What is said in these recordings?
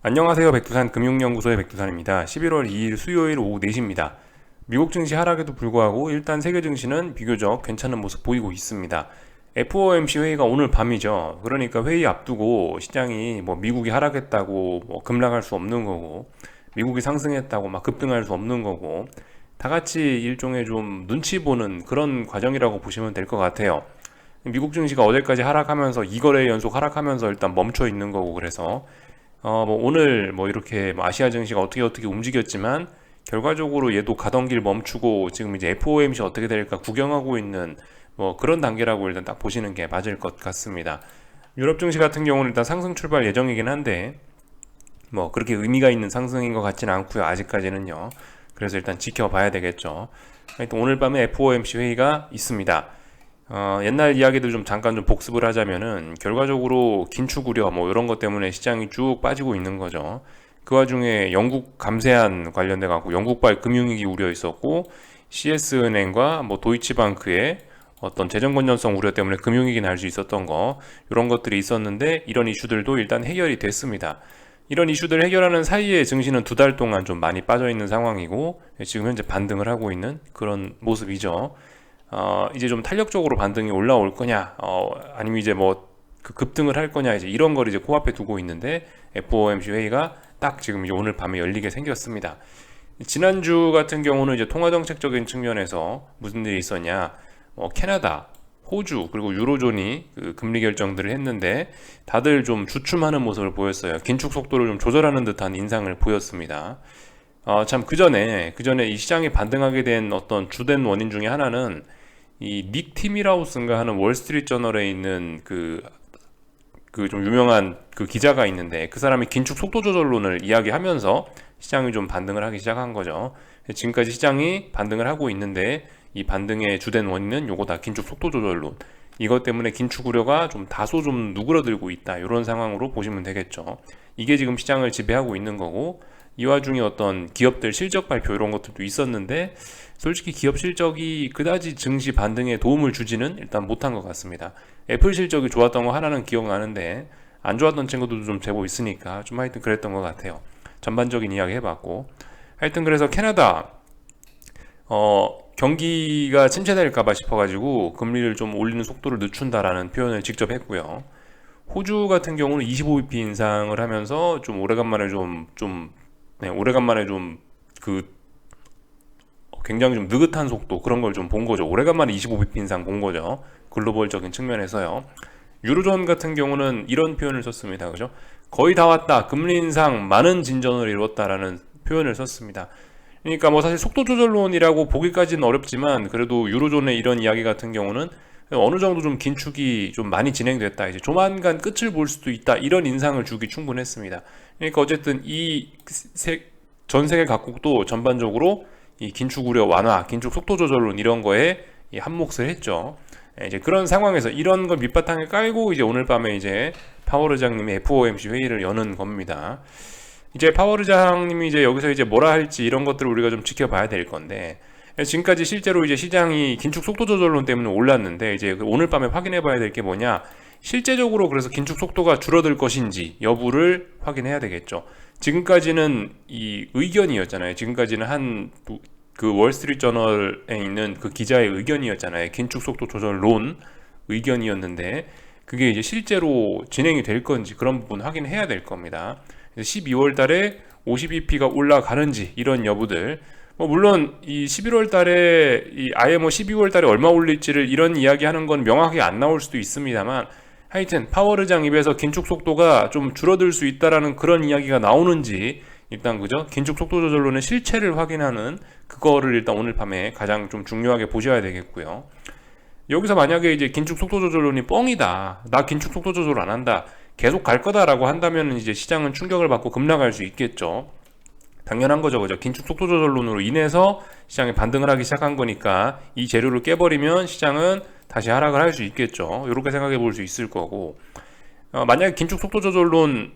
안녕하세요. 백두산 금융연구소의 백두산입니다. 11월 2일 수요일 오후 4시입니다. 미국 증시 하락에도 불구하고 일단 세계 증시는 비교적 괜찮은 모습 보이고 있습니다. FOMC 회의가 오늘 밤이죠. 그러니까 회의 앞두고 시장이 미국이 하락했다고 급락할 수 없는 거고, 미국이 상승했다고 막 급등할 수 없는 거고, 다 같이 일종의 좀 눈치 보는 그런 과정이라고 보시면 될 것 같아요. 미국 증시가 어제까지 하락하면서 2거래 연속 하락하면서 일단 멈춰 있는 거고, 그래서 오늘 이렇게 아시아 증시가 어떻게 움직였지만 결과적으로 얘도 가던 길 멈추고 지금 이제 FOMC 어떻게 될까 구경하고 있는 그런 단계라고 일단 딱 보시는 게 맞을 것 같습니다. 유럽 증시 같은 경우는 일단 상승 출발 예정이긴 한데 그렇게 의미가 있는 상승인 것 같지는 않고요. 아직까지는요. 그래서 일단 지켜봐야 되겠죠. 하여튼 오늘 밤에 FOMC 회의가 있습니다. 옛날 이야기들 좀 잠깐 좀 복습을 하자면은 결과적으로 긴축 우려 이런 것 때문에 시장이 쭉 빠지고 있는 거죠. 그 와중에 영국 감세안 관련돼 갖고 영국발 금융위기 우려 있었고 CS은행과 도이치방크의 어떤 재정 건전성 우려 때문에 금융위기 날 수 있었던 거 이런 것들이 있었는데 이런 이슈들도 일단 해결이 됐습니다. 이런 이슈들 해결하는 사이에 증시는 2달 동안 좀 많이 빠져 있는 상황이고 지금 현재 반등을 하고 있는 그런 모습이죠. 이제 좀 탄력적으로 반등이 올라올 거냐, 아니면 이제 그 급등을 할 거냐, 이제 이런 걸 이제 코앞에 두고 있는데, FOMC 회의가 딱 지금 이제 오늘 밤에 열리게 생겼습니다. 지난주 같은 경우는 이제 통화정책적인 측면에서 무슨 일이 있었냐, 캐나다, 호주, 그리고 유로존이 그 금리 결정들을 했는데, 다들 좀 주춤하는 모습을 보였어요. 긴축 속도를 좀 조절하는 듯한 인상을 보였습니다. 참, 그 전에 이 시장이 반등하게 된 어떤 주된 원인 중에 하나는 이 닉 티미라우스인가 하는 월스트리트 저널에 있는 그 좀 유명한 그 기자가 있는데 그 사람이 긴축 속도 조절론을 이야기하면서 시장이 좀 반등을 하기 시작한 거죠. 지금까지 시장이 반등을 하고 있는데 이 반등의 주된 원인은 요거다. 긴축 속도 조절론. 이것 때문에 긴축 우려가 좀 다소 좀 누그러들고 있다. 이런 상황으로 보시면 되겠죠. 이게 지금 시장을 지배하고 있는 거고 이 와중에 어떤 기업들 실적 발표 이런 것들도 있었는데 솔직히 기업 실적이 그다지 증시 반등에 도움을 주지는 일단 못한 것 같습니다. 애플 실적이 좋았던 거 하나는 기억나는데 안 좋았던 친구들도 좀 제법 있으니까 좀 하여튼 그랬던 것 같아요. 전반적인 이야기 해봤고 하여튼 그래서 캐나다 경기가 침체될까봐 싶어가지고 금리를 좀 올리는 속도를 늦춘다라는 표현을 직접 했고요. 호주 같은 경우는 25bp 인상을 하면서 좀 오래간만에 오래간만에 굉장히 좀 느긋한 속도 그런 걸 좀 본 거죠. 오래간만에 25bp 인상 본 거죠. 글로벌적인 측면에서요. 유로존 같은 경우는 이런 표현을 썼습니다. 그죠? 거의 다 왔다. 금리 인상 많은 진전을 이뤘다라는 표현을 썼습니다. 그러니까 사실 속도 조절론이라고 보기까지는 어렵지만 그래도 유로존의 이런 이야기 같은 경우는 어느 정도 좀 긴축이 좀 많이 진행됐다. 이제 조만간 끝을 볼 수도 있다. 이런 인상을 주기 충분했습니다. 그러니까 어쨌든 전 세계 각국도 전반적으로 이 긴축 우려 완화, 긴축 속도 조절론 이런 거에 한몫을 했죠. 이제 그런 상황에서 이런 걸 밑바탕에 깔고 이제 오늘 밤에 이제 파월 의장님이 FOMC 회의를 여는 겁니다. 이제 파월 의장님이 이제 여기서 이제 뭐라 할지 이런 것들을 우리가 좀 지켜봐야 될 건데 지금까지 실제로 이제 시장이 긴축 속도 조절론 때문에 올랐는데 이제 오늘 밤에 확인해 봐야 될 게 뭐냐 실제적으로 그래서 긴축 속도가 줄어들 것인지 여부를 확인해야 되겠죠. 지금까지는 이 의견이었잖아요. 지금까지는 그 월스트리트 저널에 있는 그 기자의 의견이었잖아요. 긴축 속도 조절론 의견이었는데 그게 이제 실제로 진행이 될 건지 그런 부분 확인해야 될 겁니다. 12월 달에 52p가 올라가는지 이런 여부들 물론 이 11월 달에 아예 12월 달에 얼마 올릴지를 이런 이야기하는 건 명확하게 안 나올 수도 있습니다만 하여튼 파월 의장 입에서 긴축 속도가 좀 줄어들 수 있다라는 그런 이야기가 나오는지 일단 그죠? 긴축 속도 조절론의 실체를 확인하는 그거를 일단 오늘 밤에 가장 좀 중요하게 보셔야 되겠고요. 여기서 만약에 이제 긴축 속도 조절론이 뻥이다. 나 긴축 속도 조절 안 한다. 계속 갈 거다라고 한다면 이제 시장은 충격을 받고 급락할 수 있겠죠. 당연한 거죠, 그죠? 긴축 속도 조절론으로 인해서 시장이 반등을 하기 시작한 거니까 이 재료를 깨버리면 시장은 다시 하락을 할 수 있겠죠. 이렇게 생각해 볼 수 있을 거고 만약에 긴축 속도 조절론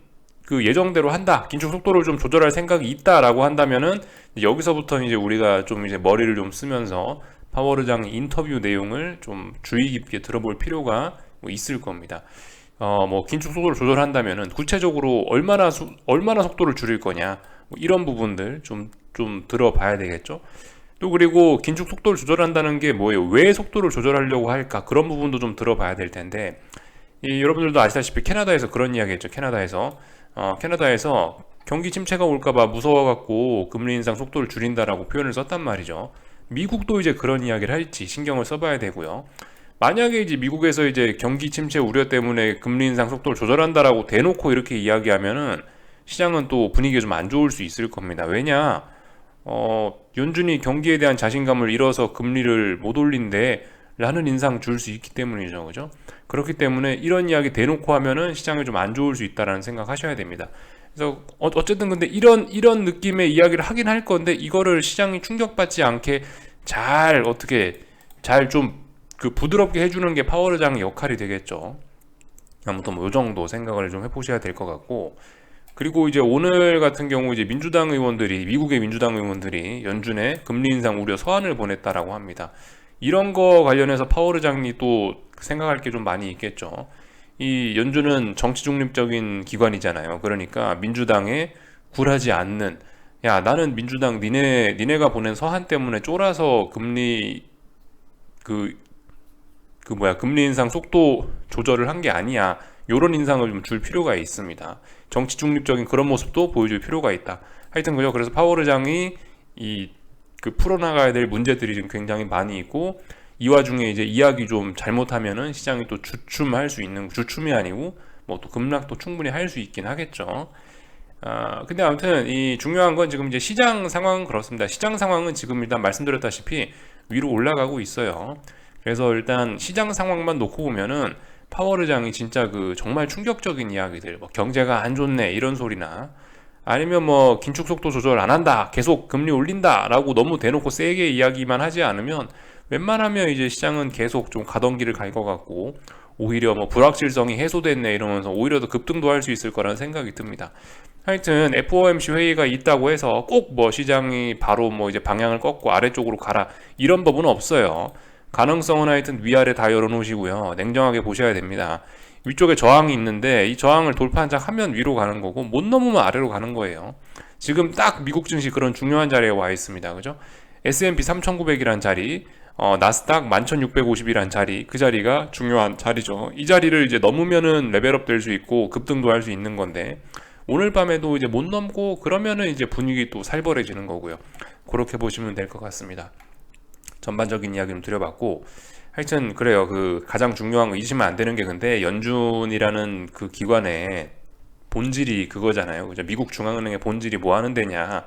그 예정대로 한다. 긴축 속도를 좀 조절할 생각이 있다라고 한다면은 여기서부터 이제 우리가 좀 이제 머리를 좀 쓰면서 파월 의장 인터뷰 내용을 좀 주의 깊게 들어볼 필요가 있을 겁니다. 뭐 긴축 속도를 조절한다면은 구체적으로 얼마나 속도를 줄일 거냐, 뭐 이런 부분들 좀 들어봐야 되겠죠. 또 그리고 긴축 속도를 조절한다는 게 뭐예요? 왜 속도를 조절하려고 할까? 그런 부분도 좀 들어봐야 될 텐데, 여러분들도 아시다시피 캐나다에서 그런 이야기 했죠. 캐나다에서 경기 침체가 올까봐 무서워갖고 금리 인상 속도를 줄인다라고 표현을 썼단 말이죠. 미국도 이제 그런 이야기를 할지 신경을 써봐야 되고요. 만약에 이제 미국에서 이제 경기 침체 우려 때문에 금리 인상 속도를 조절한다라고 대놓고 이렇게 이야기하면은 시장은 또 분위기가 좀 안 좋을 수 있을 겁니다. 왜냐? 연준이 경기에 대한 자신감을 잃어서 금리를 못 올린대 라는 인상 줄 수 있기 때문이죠. 그죠? 그렇기 때문에 이런 이야기 대놓고 하면은 시장이 좀 안 좋을 수 있다라는 생각 하셔야 됩니다. 그래서 어쨌든 근데 이런 느낌의 이야기를 하긴 할 건데, 이거를 시장이 충격받지 않게 어떻게 잘 좀 그 부드럽게 해주는 게 파월의장의 역할이 되겠죠. 아무튼 뭐 요 정도 생각을 좀 해보셔야 될 것 같고, 그리고 이제 오늘 같은 경우 이제 미국의 민주당 의원들이 연준에 금리 인상 우려 서한을 보냈다라고 합니다. 이런 거 관련해서 파월 의장이 또 생각할 게 좀 많이 있겠죠. 이 연준은 정치 중립적인 기관이잖아요. 그러니까 민주당에 굴하지 않는, 야, 나는 민주당 니네가 보낸 서한 때문에 쫄아서 금리 금리 인상 속도 조절을 한 게 아니야. 요런 인상을 좀 줄 필요가 있습니다. 정치 중립적인 그런 모습도 보여줄 필요가 있다. 하여튼 그죠. 그래서 파월 의장이 풀어나가야 될 문제들이 지금 굉장히 많이 있고, 이 와중에 이제 이야기 좀 잘못하면은 시장이 또 주춤이 아니고 뭐 또 급락도 충분히 할 수 있긴 하겠죠. 근데 아무튼 이 중요한 건 지금 이제 시장 상황은 그렇습니다. 시장 상황은 지금 일단 말씀드렸다시피 위로 올라가고 있어요. 그래서 일단 시장 상황만 놓고 보면은 파월 의장이 진짜 정말 충격적인 이야기들, 뭐 경제가 안 좋네 이런 소리나, 아니면 뭐 긴축 속도 조절 안 한다, 계속 금리 올린다라고 너무 대놓고 세게 이야기만 하지 않으면 웬만하면 이제 시장은 계속 좀 가던 길을 갈 것 같고, 오히려 뭐 불확실성이 해소됐네 이러면서 오히려 더 급등도 할 수 있을 거라는 생각이 듭니다. 하여튼 FOMC 회의가 있다고 해서 꼭 뭐 시장이 바로 뭐 이제 방향을 꺾고 아래쪽으로 가라 이런 법은 없어요. 가능성은 하여튼 위아래 다 열어놓으시고요. 냉정하게 보셔야 됩니다. 위쪽에 저항이 있는데 이 저항을 돌파 한 장 하면 위로 가는 거고, 못 넘으면 아래로 가는 거예요. 지금 딱 미국 증시 그런 중요한 자리에 와 있습니다. 그죠? S&P 3900이란 자리, 나스닥 11650이란 자리, 그 자리가 중요한 자리죠. 이 자리를 이제 넘으면은 레벨업 될 수 있고 급등도 할 수 있는 건데, 오늘 밤에도 이제 못 넘고 그러면은 이제 분위기 또 살벌해지는 거고요. 그렇게 보시면 될 것 같습니다. 전반적인 이야기 좀 드려봤고, 하여튼 그래요. 가장 중요한 거 잊으시면 안 되는 게, 근데 연준이라는 그 기관의 본질이 그거잖아요. 그죠? 미국 중앙은행의 본질이 뭐 하는 데냐?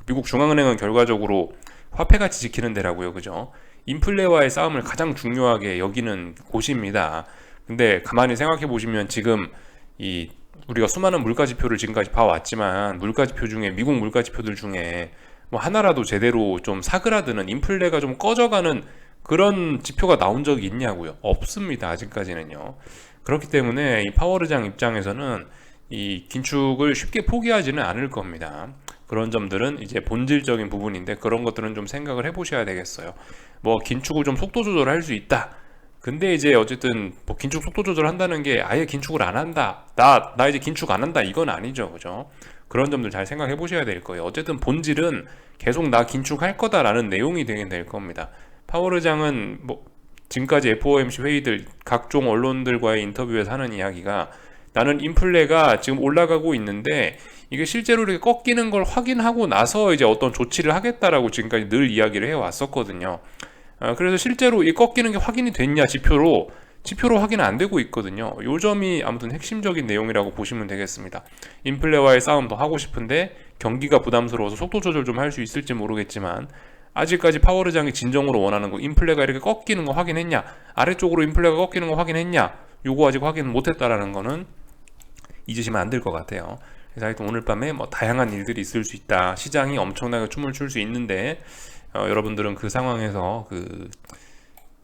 미국 중앙은행은 결과적으로 화폐가치 지키는 데라고요. 그죠? 인플레와의 싸움을 가장 중요하게 여기는 곳입니다. 근데 가만히 생각해 보시면 지금 우리가 수많은 물가지표를 지금까지 봐왔지만, 미국 물가지표들 중에 뭐 하나라도 제대로 좀 사그라드는, 인플레가 좀 꺼져가는 그런 지표가 나온 적이 있냐고요? 없습니다. 아직까지는요. 그렇기 때문에 이 파월 의장 입장에서는 이 긴축을 쉽게 포기하지는 않을 겁니다. 그런 점들은 이제 본질적인 부분인데, 그런 것들은 좀 생각을 해보셔야 되겠어요. 뭐 긴축을 좀 속도 조절할 수 있다. 근데 이제 어쨌든 뭐 긴축 속도 조절한다는 게 아예 긴축을 안 한다, 나 이제 긴축 안 한다, 이건 아니죠. 그죠? 그런 점들 잘 생각해 보셔야 될 거예요. 어쨌든 본질은 계속 나 긴축할 거다라는 내용이 되긴 될 겁니다. 파월 의장은 뭐 지금까지 FOMC 회의들 각종 언론들과의 인터뷰에서 하는 이야기가, 나는 인플레가 지금 올라가고 있는데 이게 실제로 이렇게 꺾이는 걸 확인하고 나서 이제 어떤 조치를 하겠다라고 지금까지 늘 이야기를 해왔었거든요. 그래서 실제로 이 꺾이는 게 확인이 됐냐, 지표로 확인 안 되고 있거든요. 요 점이 아무튼 핵심적인 내용이라고 보시면 되겠습니다. 인플레와의 싸움도 하고 싶은데 경기가 부담스러워서 속도 조절 좀 할 수 있을지 모르겠지만, 아직까지 파월 의장이 진정으로 원하는 거, 인플레가 이렇게 꺾이는 거 확인했냐, 아래쪽으로 인플레가 꺾이는 거 확인했냐, 요거 아직 확인 못했다라는 거는 잊으시면 안 될 것 같아요. 그래서 하여튼 오늘 밤에 뭐 다양한 일들이 있을 수 있다. 시장이 엄청나게 춤을 출 수 있는데, 여러분들은 그 상황에서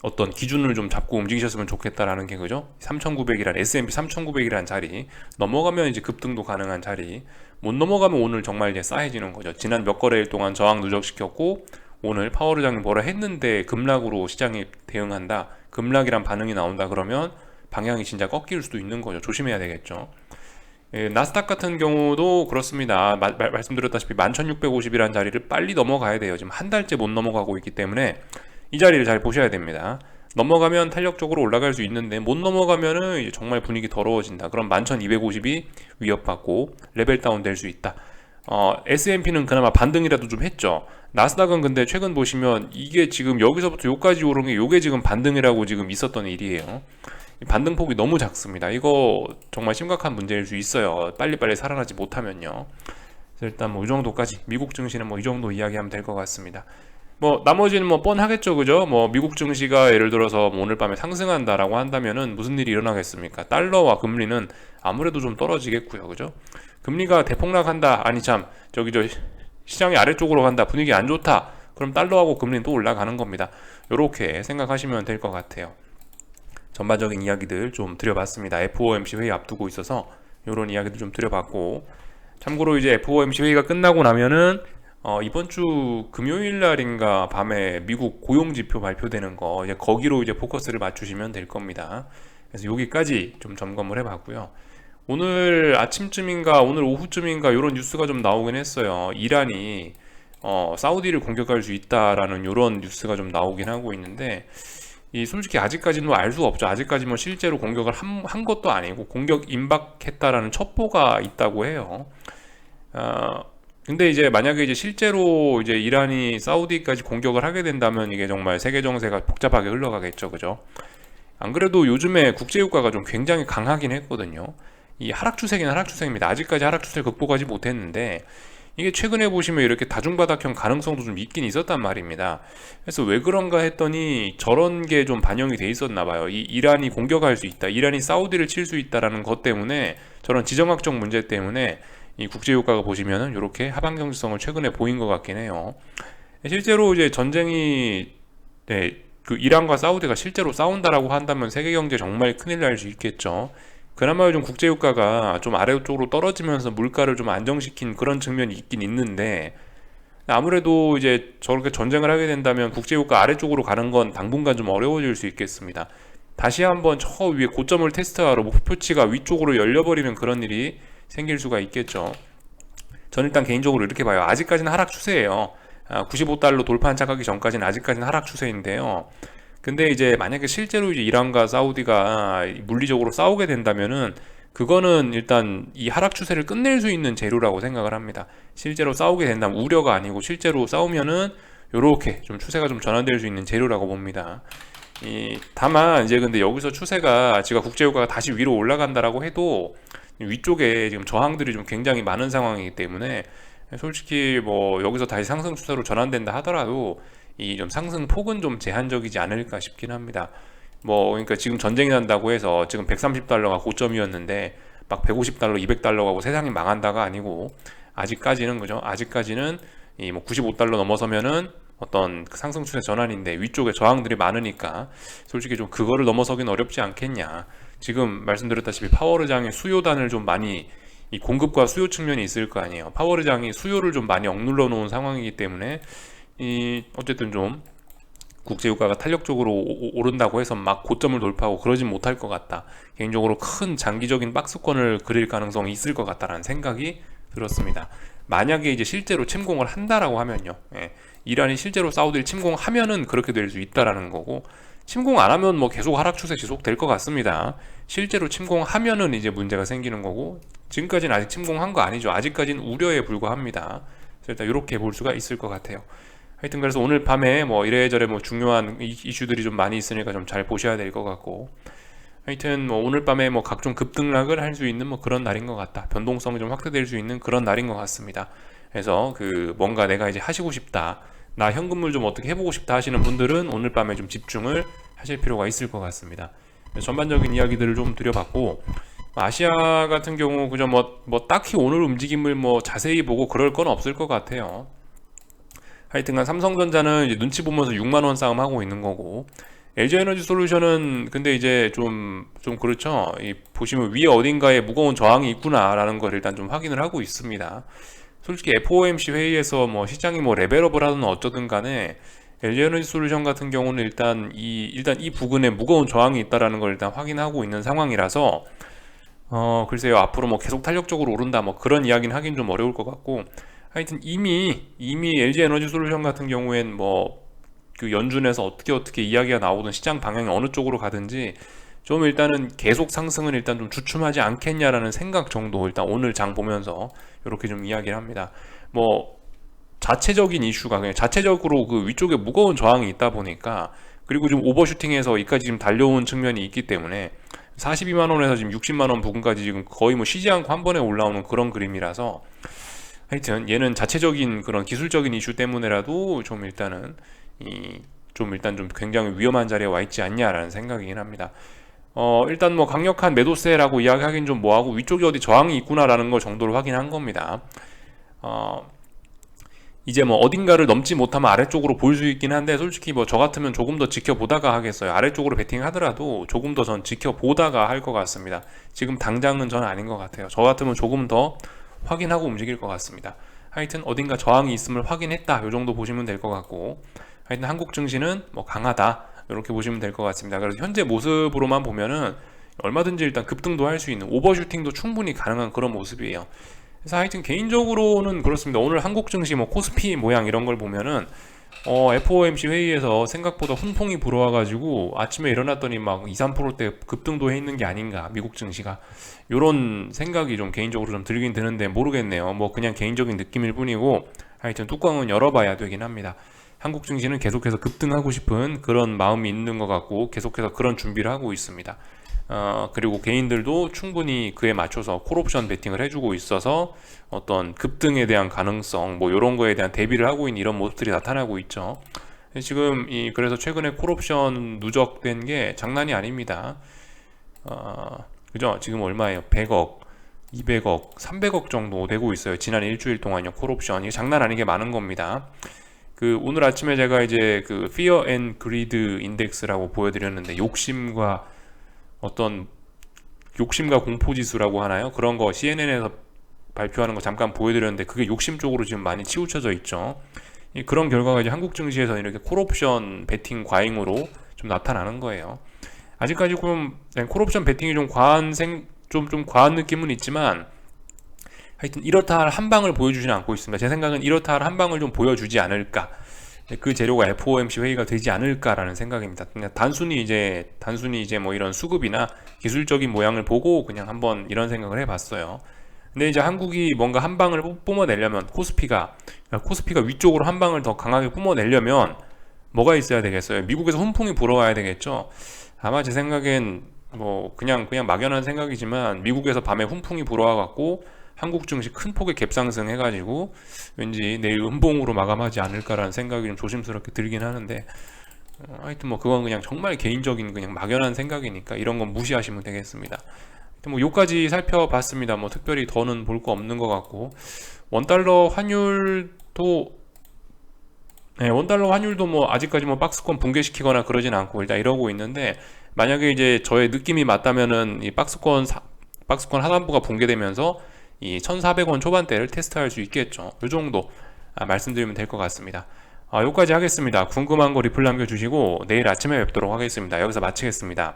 어떤 기준을 좀 잡고 움직이셨으면 좋겠다라는 게, 그죠? 3900이란 S&P 3900이란 자리 넘어가면 이제 급등도 가능한 자리, 못 넘어가면 오늘 정말 이제 싸해지는 거죠. 지난 몇 거래일 동안 저항 누적시켰고 오늘 파월 의장이 뭐라 했는데 급락으로 시장이 대응한다, 급락이란 반응이 나온다, 그러면 방향이 진짜 꺾일 수도 있는 거죠. 조심해야 되겠죠. 예, 나스닥 같은 경우도 그렇습니다. 말씀드렸다시피 11,650이라는 자리를 빨리 넘어가야 돼요. 지금 한 달째 못 넘어가고 있기 때문에 이 자리를 잘 보셔야 됩니다. 넘어가면 탄력적으로 올라갈 수 있는데 못 넘어가면은 이제 정말 분위기 더러워진다. 그럼 11,250이 위협받고 레벨 다운 될 수 있다. S&P는 그나마 반등이라도 좀 했죠. 나스닥은 근데 최근 보시면 이게 지금 여기서부터 여기까지 오른 게 요게 지금 반등이라고 지금 있었던 일이에요. 반등폭이 너무 작습니다. 이거 정말 심각한 문제일 수 있어요. 빨리빨리 살아나지 못하면요. 그래서 일단 뭐 이 정도까지 미국 증시는 뭐 이 정도 이야기하면 될 것 같습니다. 뭐 나머지는 뭐 뻔하겠죠, 그죠? 뭐 미국 증시가 예를 들어서 뭐 오늘 밤에 상승한다라고 한다면은 무슨 일이 일어나겠습니까? 달러와 금리는 아무래도 좀 떨어지겠고요, 그죠? 금리가 대폭락한다, 아니 참 저기 저 시장이 아래쪽으로 간다, 분위기 안 좋다, 그럼 달러하고 금리는 또 올라가는 겁니다. 요렇게 생각하시면 될 것 같아요. 전반적인 이야기들 좀 드려봤습니다. FOMC 회의 앞두고 있어서 이런 이야기들 좀 드려봤고, 참고로 이제 FOMC 회의가 끝나고 나면은 이번 주 금요일 날인가 밤에 미국 고용지표 발표되는 거, 이제 거기로 이제 포커스를 맞추시면 될 겁니다. 그래서 여기까지 좀 점검을 해봤고요. 오늘 아침쯤인가 오늘 오후쯤인가 이런 뉴스가 좀 나오긴 했어요. 이란이 사우디를 공격할 수 있다라는 이런 뉴스가 좀 나오긴 하고 있는데, 이 솔직히 아직까지는 알 수 없죠. 아직까지 뭐 실제로 공격을 한 것도 아니고 공격 임박했다라는 첩보가 있다고 해요. 근데 이제 만약에 이제 실제로 이제 이란이 사우디까지 공격을 하게 된다면 이게 정말 세계 정세가 복잡하게 흘러가겠죠, 그죠? 안 그래도 요즘에 국제유가가 좀 굉장히 강하긴 했거든요. 이 하락 추세긴 하락 추세입니다. 아직까지 하락 추세를 극복하지 못했는데, 이게 최근에 보시면 이렇게 다중바닥형 가능성도 좀 있긴 있었단 말입니다. 그래서 왜 그런가 했더니 저런 게 좀 반영이 돼 있었나 봐요. 이 이란이 공격할 수 있다, 이란이 사우디를 칠 수 있다라는 것 때문에, 저런 지정학적 문제 때문에 이 국제유가가 보시면은 이렇게 하방 경직성을 최근에 보인 것 같긴 해요. 실제로 이제 전쟁이, 네, 그 이란과 사우디가 실제로 싸운다라고 한다면 세계 경제 정말 큰일 날 수 있겠죠. 그나마 요즘 국제유가가 좀 아래쪽으로 떨어지면서 물가를 좀 안정시킨 그런 측면이 있긴 있는데, 아무래도 이제 저렇게 전쟁을 하게 된다면 국제유가 아래쪽으로 가는 건 당분간 좀 어려워질 수 있겠습니다. 다시 한번 저 위에 고점을 테스트하러 목표치가 위쪽으로 열려버리는 그런 일이 생길 수가 있겠죠. 저는 일단 개인적으로 이렇게 봐요. 아직까지는 하락 추세예요. 95달러 돌파 안착하기 전까지는 아직까지는 하락 추세인데요. 근데 이제 만약에 실제로 이제 이란과 사우디가 물리적으로 싸우게 된다면은 그거는 일단 이 하락 추세를 끝낼 수 있는 재료라고 생각을 합니다. 실제로 싸우게 된다면, 우려가 아니고 실제로 싸우면은 요렇게 좀 추세가 좀 전환될 수 있는 재료라고 봅니다. 다만 이제 근데 여기서 추세가 지금 국제유가가 다시 위로 올라간다라고 해도 위쪽에 지금 저항들이 좀 굉장히 많은 상황이기 때문에, 솔직히 뭐 여기서 다시 상승 추세로 전환된다 하더라도 이 좀 상승 폭은 좀 제한적이지 않을까 싶긴 합니다. 뭐 그러니까 지금 전쟁이 난다고 해서 지금 130달러가 고점이었는데 막 150달러, 200달러 가고 세상이 망한다가 아니고, 아직까지는, 그죠? 아직까지는 이 뭐 95달러 넘어서면은 어떤 상승 추세 전환인데 위쪽에 저항들이 많으니까 솔직히 좀 그거를 넘어서긴 어렵지 않겠냐. 지금 말씀드렸다시피 파워르장의 수요단을 좀 많이, 이 공급과 수요 측면이 있을 거 아니에요. 파워르장이 수요를 좀 많이 억눌러 놓은 상황이기 때문에 어쨌든 좀 국제유가가 탄력적으로 오른다고 해서 막 고점을 돌파하고 그러진 못할 것 같다. 개인적으로 큰 장기적인 박스권을 그릴 가능성이 있을 것 같다라는 생각이 들었습니다. 만약에 이제 실제로 침공을 한다라고 하면요, 이란이 실제로 사우디를 침공하면은 그렇게 될 수 있다라는 거고, 침공 안 하면 뭐 계속 하락 추세 지속될 것 같습니다. 실제로 침공하면은 이제 문제가 생기는 거고, 지금까지는 아직 침공한 거 아니죠. 아직까지는 우려에 불과합니다. 일단 이렇게 볼 수가 있을 것 같아요. 하여튼 그래서 오늘 밤에 뭐 이래저래 뭐 중요한 이슈들이 좀 많이 있으니까 좀 잘 보셔야 될 것 같고, 하여튼 뭐 오늘 밤에 뭐 각종 급등락을 할 수 있는 뭐 그런 날인 것 같다. 변동성이 좀 확대될 수 있는 그런 날인 것 같습니다. 그래서 그 뭔가 내가 이제 하시고 싶다, 나 현금을 좀 어떻게 해보고 싶다 하시는 분들은 오늘 밤에 좀 집중을 하실 필요가 있을 것 같습니다. 전반적인 이야기들을 좀 드려봤고, 아시아 같은 경우 그저 뭐 딱히 오늘 움직임을 뭐 자세히 보고 그럴 건 없을 것 같아요. 하여튼간 삼성전자는 이제 눈치 보면서 6만원 싸움 하고 있는 거고, LG에너지솔루션은 근데 이제 좀 그렇죠. 보시면 위에 어딘가에 무거운 저항이 있구나라는 걸 일단 좀 확인을 하고 있습니다. 솔직히 FOMC 회의에서 뭐 시장이 뭐 레벨업을 하든 어쩌든 간에 LG에너지솔루션 같은 경우는 일단 이 부근에 무거운 저항이 있다라는 걸 일단 확인하고 있는 상황이라서 글쎄요, 앞으로 뭐 계속 탄력적으로 오른다 뭐 그런 이야기는 하긴 좀 어려울 것 같고, 하여튼 이미 LG에너지솔루션 같은 경우엔 뭐 그 연준에서 어떻게 이야기가 나오든 시장 방향이 어느 쪽으로 가든지 좀 일단은 계속 상승은 일단 좀 주춤하지 않겠냐라는 생각 정도 일단 오늘 장 보면서 이렇게 좀 이야기를 합니다. 뭐 자체적인 이슈가 그냥 자체적으로 그 위쪽에 무거운 저항이 있다 보니까, 그리고 좀 오버슈팅해서 이까지 지금 달려온 측면이 있기 때문에 42만 원에서 지금 60만 원 부근까지 지금 거의 뭐 쉬지 않고 한 번에 올라오는 그런 그림이라서, 하여튼 얘는 자체적인 그런 기술적인 이슈 때문에라도 좀 일단은 좀 굉장히 위험한 자리에 와 있지 않냐라는 생각이긴 합니다. 일단 뭐 강력한 매도세라고 이야기하긴 좀 뭐하고, 위쪽에 어디 저항이 있구나라는 걸 정도로 확인한 겁니다. 이제 뭐 어딘가를 넘지 못하면 아래쪽으로 보일 수 있긴 한데, 솔직히 뭐 저 같으면 조금 더 지켜보다가 하겠어요. 아래쪽으로 베팅하더라도 조금 더 전 지켜보다가 할 것 같습니다. 지금 당장은 저는 아닌 것 같아요. 저 같으면 조금 더 확인하고 움직일 것 같습니다. 하여튼 어딘가 저항이 있음을 확인했다, 요 정도 보시면 될 것 같고, 하여튼 한국 증시는 뭐 강하다, 이렇게 보시면 될 것 같습니다. 그래서 현재 모습으로만 보면은 얼마든지 일단 급등도 할 수 있는, 오버슈팅도 충분히 가능한 그런 모습이에요. 그래서 하여튼 개인적으로는 그렇습니다. 오늘 한국 증시 뭐 코스피 모양 이런 걸 보면은 FOMC 회의에서 생각보다 훈풍이 불어와가지고 아침에 일어났더니 막 2, 3%대 급등도 해 있는 게 아닌가, 미국 증시가. 요런 생각이 좀 개인적으로 좀 들긴 드는데 모르겠네요. 뭐 그냥 개인적인 느낌일 뿐이고, 하여튼 뚜껑은 열어봐야 되긴 합니다. 한국 증시는 계속해서 급등하고 싶은 그런 마음이 있는 것 같고, 계속해서 그런 준비를 하고 있습니다. 그리고 개인들도 충분히 그에 맞춰서 콜옵션 베팅을 해주고 있어서 어떤 급등에 대한 가능성 뭐 이런 거에 대한 대비를 하고 있는 이런 모습들이 나타나고 있죠. 지금 그래서 최근에 콜옵션 누적된 게 장난이 아닙니다. 그죠? 지금 얼마예요? 100억, 200억, 300억 정도 되고 있어요. 지난 일주일 동안요. 콜옵션이 장난 아니게 많은 겁니다. 그 오늘 아침에 제가 이제 그 Fear and Greed 인덱스라고 보여드렸는데, 욕심과 공포 지수라고 하나요? 그런 거 CNN에서 발표하는 거 잠깐 보여드렸는데, 그게 욕심 쪽으로 지금 많이 치우쳐져 있죠. 그런 결과가 이제 한국 증시에서 이렇게 콜옵션 베팅 과잉으로 좀 나타나는 거예요. 아직까지 좀 콜옵션 베팅이 좀 과한 느낌은 있지만, 하여튼 이렇다 할 한 방을 보여주지는 않고 있습니다. 제 생각은 이렇다 할 한 방을 좀 보여주지 않을까, 그 재료가 FOMC 회의가 되지 않을까라는 생각입니다. 그냥 단순히 이제 뭐 이런 수급이나 기술적인 모양을 보고 그냥 한번 이런 생각을 해봤어요. 근데 이제 한국이 뭔가 한 방을 뿜어내려면, 코스피가 위쪽으로 한 방을 더 강하게 뿜어내려면 뭐가 있어야 되겠어요? 미국에서 훈풍이 불어와야 되겠죠. 아마 제 생각엔 뭐 그냥 막연한 생각이지만, 미국에서 밤에 훈풍이 불어와갖고 한국 증시 큰 폭의 갭상승 해가지고 왠지 내일 음봉으로 마감하지 않을까라는 생각이 좀 조심스럽게 들긴 하는데, 하여튼 뭐 그건 그냥 정말 개인적인 그냥 막연한 생각이니까 이런 건 무시하시면 되겠습니다. 하여튼 뭐 요까지 살펴봤습니다. 뭐 특별히 더는 볼 거 없는 것 같고, 원달러 환율도 뭐 아직까지 뭐 박스권 붕괴시키거나 그러진 않고 일단 이러고 있는데, 만약에 이제 저의 느낌이 맞다면은 이 박스권 하단부가 붕괴되면서 이 1,400원 초반대를 테스트할 수 있겠죠. 이 정도 말씀드리면 될 것 같습니다. 여기까지 하겠습니다. 궁금한 거 리플 남겨주시고 내일 아침에 뵙도록 하겠습니다. 여기서 마치겠습니다.